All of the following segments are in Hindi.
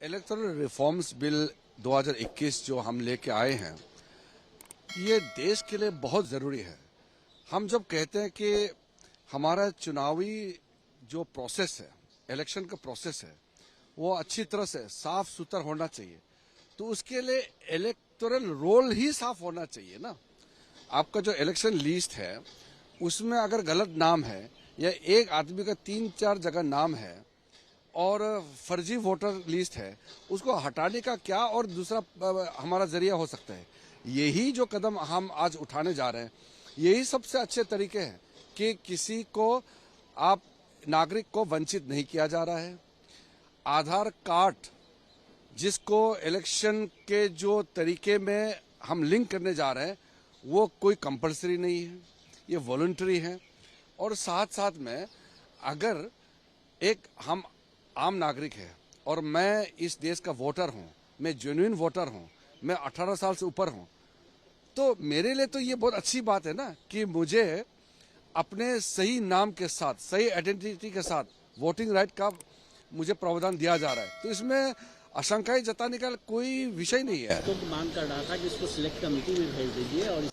इलेक्टोरल रिफॉर्म्स बिल 2021 जो हम लेके आए हैं, ये देश के लिए बहुत ज़रूरी है। हम जब कहते हैं कि हमारा चुनावी जो प्रोसेस है, इलेक्शन का प्रोसेस है, वो अच्छी तरह से साफ सुथरा होना चाहिए, तो उसके लिए इलेक्टोरल रोल ही साफ होना चाहिए ना। आपका जो इलेक्शन लिस्ट है, उसमें अगर गलत नाम है या एक आदमी का 3-4 जगह नाम है और फर्जी वोटर लिस्ट है, उसको हटाने का क्या और दूसरा हमारा जरिया हो सकता है। यही जो कदम हम आज उठाने जा रहे हैं, यही सबसे अच्छे तरीके हैं कि किसी को आप नागरिक को वंचित नहीं किया जा रहा है। आधार कार्ड जिसको इलेक्शन के जो तरीके में हम लिंक करने जा रहे हैं, वो कोई कंपलसरी नहीं है, ये वॉलंटरी है। और साथ साथ में अगर एक हम आम नागरिक है और मैं इस देश का वोटर हूं, मैं जेन्युइन वोटर हूं, मैं 18 साल से ऊपर हूं, तो मेरे लिए तो ये बहुत अच्छी बात है ना कि मुझे अपने सही नाम के साथ, सही आइडेंटिटी के साथ वोटिंग राइट का मुझे प्रावधान दिया जा रहा है। तो इसमें आशंकाएं जताने का कोई विषय नहीं है। तो मांग कर रहा था कि इसको सिलेक्ट कमेटी में भेज दीजिए और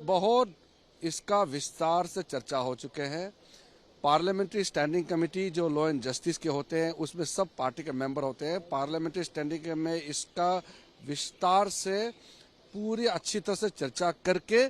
बहुत इसका विस्तार से चर्चा हो चुके हैं। पार्लियामेंट्री स्टैंडिंग कमेटी जो लॉ एंड जस्टिस के होते हैं, उसमें सब पार्टी के मेंबर होते हैं। पार्लियामेंट्री स्टैंडिंग में इसका विस्तार से पूरी अच्छी तरह से चर्चा करके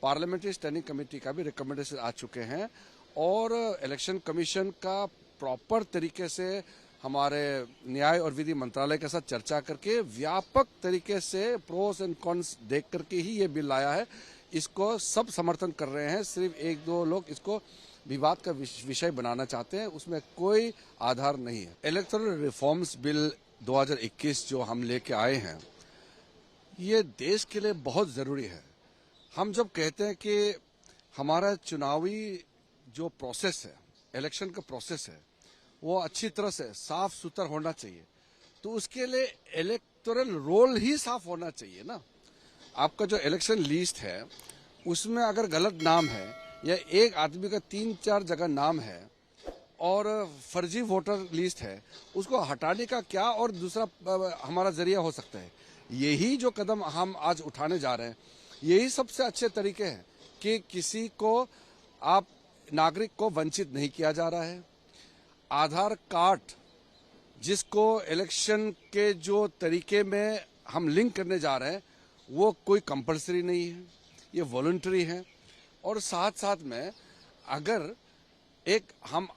पार्लियामेंट्री स्टैंडिंग कमेटी का भी रिकमेंडेशन आ चुके हैं और इलेक्शन कमीशन का प्रॉपर तरीके से हमारे न्याय और विधि मंत्रालय के साथ चर्चा करके व्यापक तरीके से प्रोस एंड कॉन्स देख करके ही ये बिल लाया है। इसको सब समर्थन कर रहे हैं, सिर्फ 1-2 लोग इसको विवाद का विषय बनाना चाहते हैं, उसमें कोई आधार नहीं है। इलेक्टोरल रिफॉर्म्स बिल 2021 जो हम लेके आए हैं, ये देश के लिए बहुत ज़रूरी है। हम जब कहते हैं कि हमारा चुनावी जो प्रोसेस है, इलेक्शन का प्रोसेस है, वो अच्छी तरह से साफ सुथरा होना चाहिए, तो उसके लिए इलेक्टोरल रोल ही साफ होना चाहिए ना। आपका जो इलेक्शन लिस्ट है, उसमें अगर गलत नाम है या एक आदमी का 3-4 जगह नाम है और फर्जी वोटर लिस्ट है, उसको हटाने का क्या और दूसरा हमारा जरिया हो सकता है। यही जो कदम हम आज उठाने जा रहे हैं, यही सबसे अच्छे तरीके हैं कि किसी को आप नागरिक को वंचित नहीं किया जा रहा है। आधार कार्ड जिसको इलेक्शन के जो तरीके में हम लिंक करने जा रहे हैं, वो कोई कंपलसरी नहीं है, ये वॉलंटरी है। और साथ साथ में अगर एक हम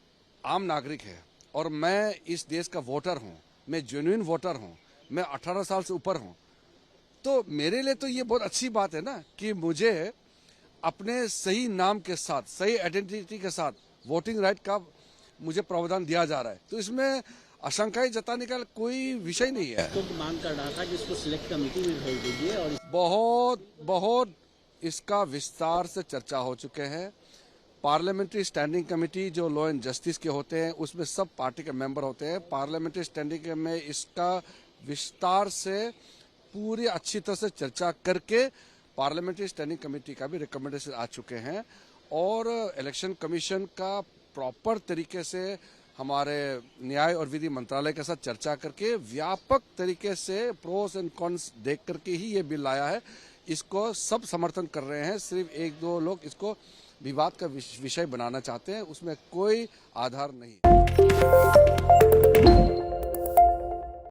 आम नागरिक है और मैं इस देश का वोटर हूं, मैं जेन्युइन वोटर हूं, मैं 18 साल से ऊपर हूं, तो मेरे लिए तो ये बहुत अच्छी बात है ना कि मुझे अपने सही नाम के साथ, सही आइडेंटिटी के साथ वोटिंग राइट का मुझे प्रावधान दिया जा रहा है। तो इसमें आशंकाएं जताने का कोई विषय नहीं है। तो मांग कर रहा था कि इसको सिलेक्ट कमेटी में भेज दीजिए और बहुत इसका विस्तार से चर्चा हो चुके हैं। पार्लियामेंट्री स्टैंडिंग कमेटी जो लॉ एंड जस्टिस के होते हैं, उसमें सब पार्टी के मेंबर होते हैं। पार्लियामेंट्री स्टैंडिंग में इसका विस्तार से पूरी अच्छी तरह से चर्चा करके पार्लियामेंट्री स्टैंडिंग कमेटी का भी रिकमेंडेशन आ चुके हैं और इलेक्शन कमीशन का प्रॉपर तरीके से हमारे न्याय और विधि मंत्रालय के साथ चर्चा करके व्यापक तरीके से प्रोस एंड कॉन्स देख करके ही ये बिल लाया है। इसको सब समर्थन कर रहे हैं, सिर्फ 1-2 लोग इसको विवाद का विषय बनाना चाहते हैं, उसमें कोई आधार नहीं।